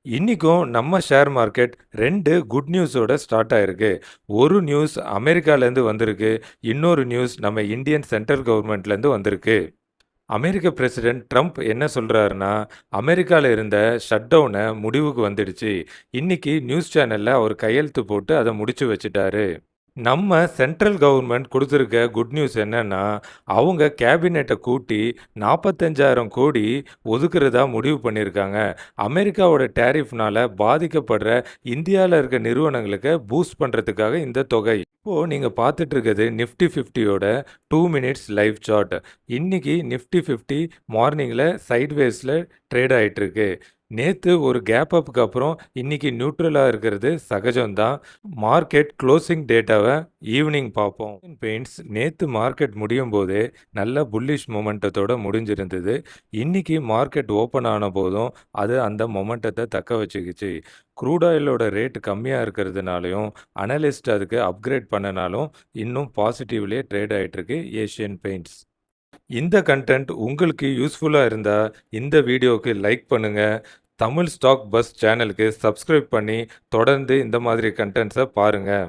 இன்னிக்கும் நம்ம share market 2 good நியூஸோட start ஆயிருக்கு. ஒரு நியூஸ் அமெரிக்காலேருந்து வந்திருக்கு. இன்னொரு நியூஸ் நம்ம இந்தியன் சென்ட்ரல் கவர்மெண்ட்லேருந்து வந்திருக்கு. அமெரிக்க பிரசிடென்ட் ட்ரம்ப் என்ன சொல்றாருன்னா, அமெரிக்கால இருந்த ஷட்டவுனை முடிவுக்கு வந்துடுச்சு. இன்னைக்கு நியூஸ் சேனல்ல அவர் கையெழுத்து போட்டு அதை முடிச்சு வச்சுட்டாரு. நம்ம சென்ட்ரல் கவர்மெண்ட் கொடுத்துருக்க குட் நியூஸ் என்னன்னா, அவங்க கேபினெட்டை கூட்டி 45,000 கோடி ஒதுக்குறதா முடிவு பண்ணியிருக்காங்க. அமெரிக்காவோட டேரிஃப்னால பாதிக்கப்படுற இந்தியாவில் இருக்க நிறுவனங்களுக்கு பூஸ்ட் பண்ணுறதுக்காக இந்த தொகை. இப்போது நீங்கள் பார்த்துட்டு இருக்கிறது நிஃப்டி 50யோட 2 மினிட்ஸ் லைவ் சார்ட். இன்னைக்கு நிஃப்டி 50 மார்னிங்கில் சைட்வேஸில் ட்ரேட் ஆகிட்டு இருக்கு. நேற்று ஒரு கேப் அப்புக்கு அப்புறம் இன்னைக்கு நியூட்ரலாக இருக்கிறது சகஜம்தான். மார்க்கெட் க்ளோசிங் டேட்டாவை ஈவினிங் பார்ப்போம். பெயிண்ட்ஸ் நேற்று மார்க்கெட் முடியும் போதே நல்ல புல்லிஷ் மொமெண்டத்தோட முடிஞ்சிருந்தது. இன்னைக்கு மார்க்கெட் ஓப்பன் ஆன போதும் அது அந்த மொமெண்டத்தை தக்க வச்சுக்கிச்சு. க்ரூட் ஆயிலோட ரேட் கம்மியாக இருக்கிறதுனாலையும் அனலிஸ்ட் அதுக்கு அப்கிரேட் பண்ணனாலும் இன்னும் பாசிட்டிவ்லேயே ட்ரேட் ஆகிட்டுருக்கு ஏஷியன் பெயிண்ட்ஸ். இந்த கண்டென்ட் உங்களுக்கு யூஸ்ஃபுல்லாக இருந்தால் இந்த வீடியோவுக்கு லைக் பண்ணுங்கள். தமிழ் ஸ்டாக் பஸ் சேனலுக்கு சப்ஸ்கிரைப் பண்ணி தொடர்ந்து இந்த மாதிரி கண்டென்ட்ஸை பாருங்கள்.